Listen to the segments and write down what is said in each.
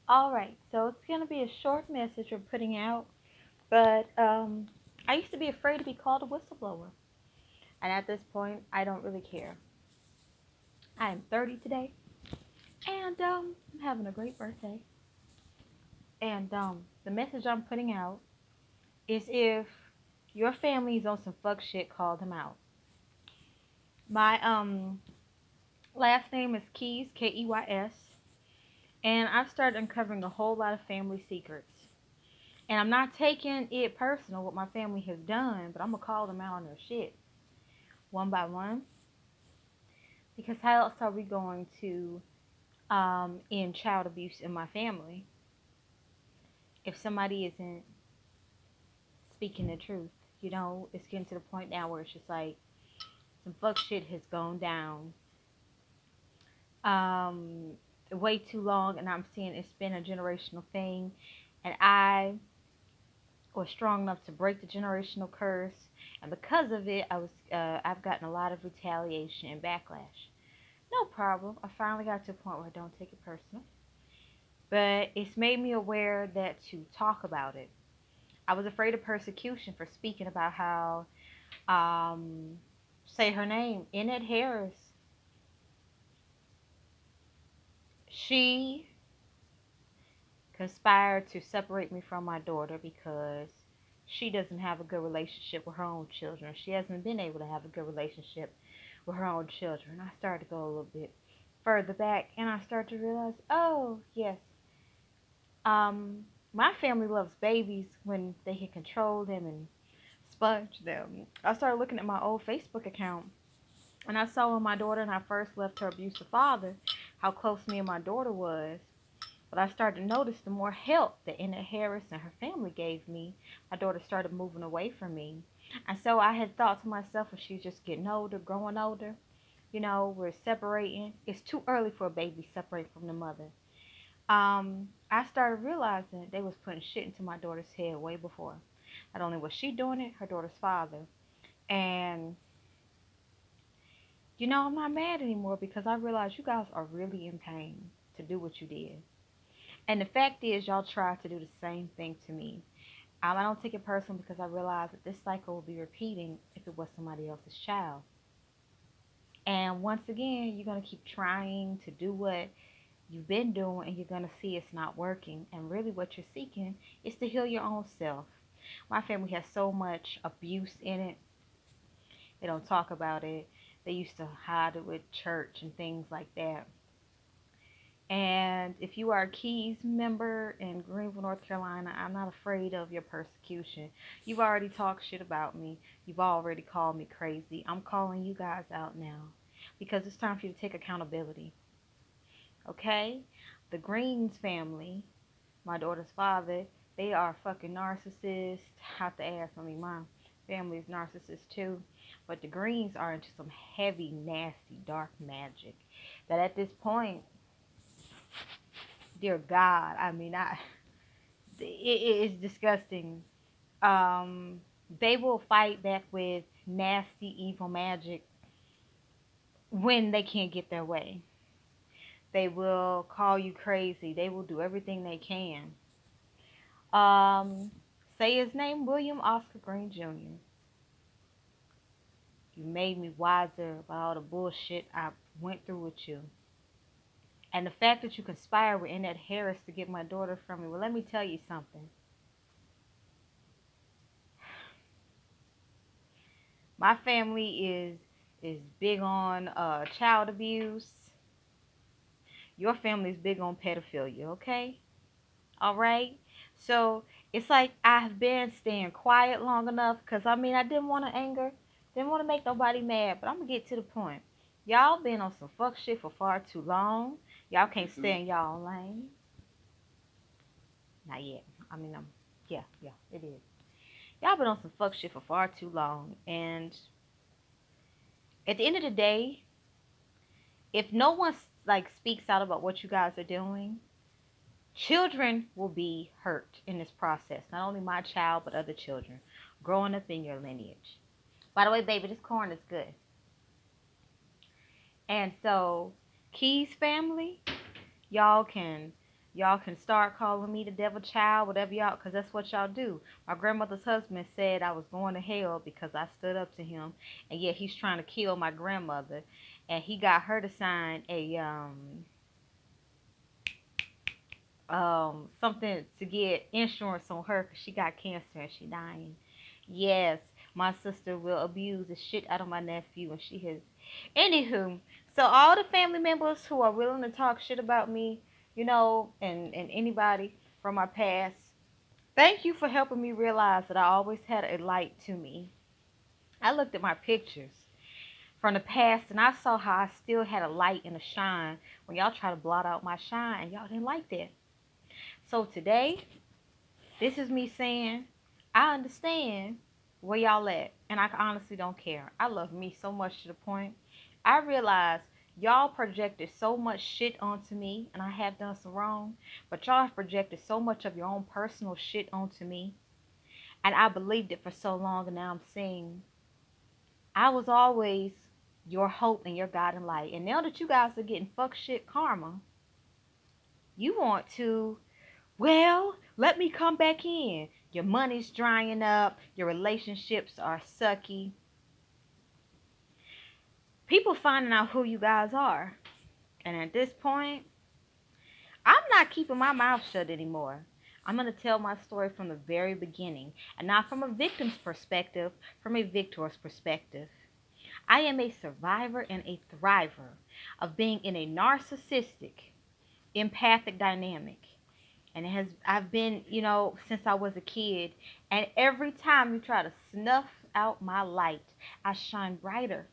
Alright, so it's going to be a short message we're putting out, but I used to be afraid to be called a whistleblower. And at this point, I don't really care. I am 30 today, and I'm having a great birthday. And the message I'm putting out is if your family's on some fuck shit, call them out. My last name is Keys, Keys, and I've started uncovering a whole lot of family secrets. And I'm not taking it personal what my family has done, but I'm gonna call them out on their shit one by one. Because how else are we going to end child abuse in my family if somebody isn't speaking the truth? You know, it's getting to the point now where it's just like some fuck shit has gone down um, way too long, and I'm seeing it's been a generational thing, and I was strong enough to break the generational curse, and because of it, I've gotten a lot of retaliation and backlash. No problem. I finally got to a point where I don't take it personal, but it's made me aware that to talk about it. I was afraid of persecution for speaking about how, um, say her name, Annette Harris. She conspired to separate me from my daughter because she doesn't have a good relationship with her own children. She hasn't been able to have a good relationship with her own children. I started to go a little bit further back, and I started to realize, oh yes, um, my family loves babies when they can control them and sponge them. I started looking at my old Facebook account, and I saw when my daughter and I first left her abusive father, how close me and my daughter was. But I started to notice the more help that Annette Harris and her family gave me, my daughter started moving away from me. And so I had thought to myself, well, she's just getting older, growing older. You know, we're separating. It's too early for a baby to separate from the mother. I started realizing they was putting shit into my daughter's head way before. Not only was she doing it, her daughter's father. And you know, I'm not mad anymore because I realized you guys are really in pain to do what you did. And the fact is, y'all tried to do the same thing to me. I don't take it personal because I realize that this cycle will be repeating if it was somebody else's child. And once again, you're going to keep trying to do what you've been doing, and you're going to see it's not working. And really, what you're seeking is to heal your own self. My family has so much abuse in it, they don't talk about it. They used to hide it with church and things like that. And if you are a Keys member in Greenville, North Carolina, I'm not afraid of your persecution. You've already talked shit about me. You've already called me crazy. I'm calling you guys out now because it's time for you to take accountability. Okay? The Greens family, my daughter's father, they are fucking narcissists. Have to ask. I mean, my family is narcissist too. But the Greens are into some heavy, nasty, dark magic. That at this point, dear God, I mean, it is disgusting. Um, they will fight back with nasty, evil magic when they can't get their way. They will call you crazy. They will do everything they can. Um, say his name, William Oscar Green Jr. You made me wiser about all the bullshit I went through with you. And the fact that you conspired with Annette Harris to get my daughter from me, well, let me tell you something. My family is big on child abuse. Your family is big on pedophilia, okay? All right? So it's like I've been staying quiet long enough because I mean, I didn't want to anger, didn't want to make nobody mad, but I'm going to get to the point. Y'all been on some fuck shit for far too long. Y'all can't stay in y'all lane. Not yet. I mean, yeah, it is. Y'all been on some fuck shit for far too long. And at the end of the day, if no one like speaks out about what you guys are doing, children will be hurt in this process. Not only my child, but other children growing up in your lineage. By the way, baby, this corn is good. And so, Key's family, y'all can Y'all can start calling me the devil child, whatever y'all, because that's what y'all do. My grandmother's husband said I was going to hell because I stood up to him, and yet he's trying to kill my grandmother, and he got her to sign a something to get insurance on her because she got cancer and she dying. Yes, my sister will abuse the shit out of my nephew, and she has. Anywho, so all the family members who are willing to talk shit about me, and anybody from my past, thank you for helping me realize that I always had a light to me. I looked at my pictures from the past and I saw how I still had a light and a shine when y'all try to blot out my shine, and y'all didn't like that. So today, this is me saying, I understand where y'all at, and I honestly don't care. I love me so much to the point I realize y'all projected so much shit onto me, and I have done some wrong, but y'all have projected so much of your own personal shit onto me, and I believed it for so long, and now I'm saying I was always your hope and your guiding light. And now that you guys are getting fuck shit karma, you want to, well, let me come back in. Your money's drying up. Your relationships are sucky. People finding out who you guys are. And at this point, I'm not keeping my mouth shut anymore. I'm going to tell my story from the very beginning. And not from a victim's perspective, from a victor's perspective. I am a survivor and a thriver of being in a narcissistic, empathic dynamic. And I've been, since I was a kid. And every time you try to snuff out my light, I shine brighter.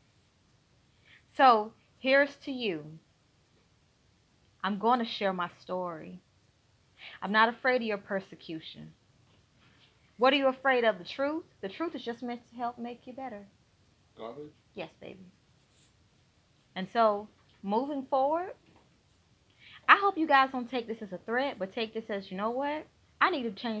So here's to you. I'm going to share my story. I'm not afraid of your persecution. What are you afraid of? The truth? The truth is just meant to help make you better. Garbage? Yes, baby. And so, moving forward, I hope you guys don't take this as a threat, but take this as, you know what? I need to change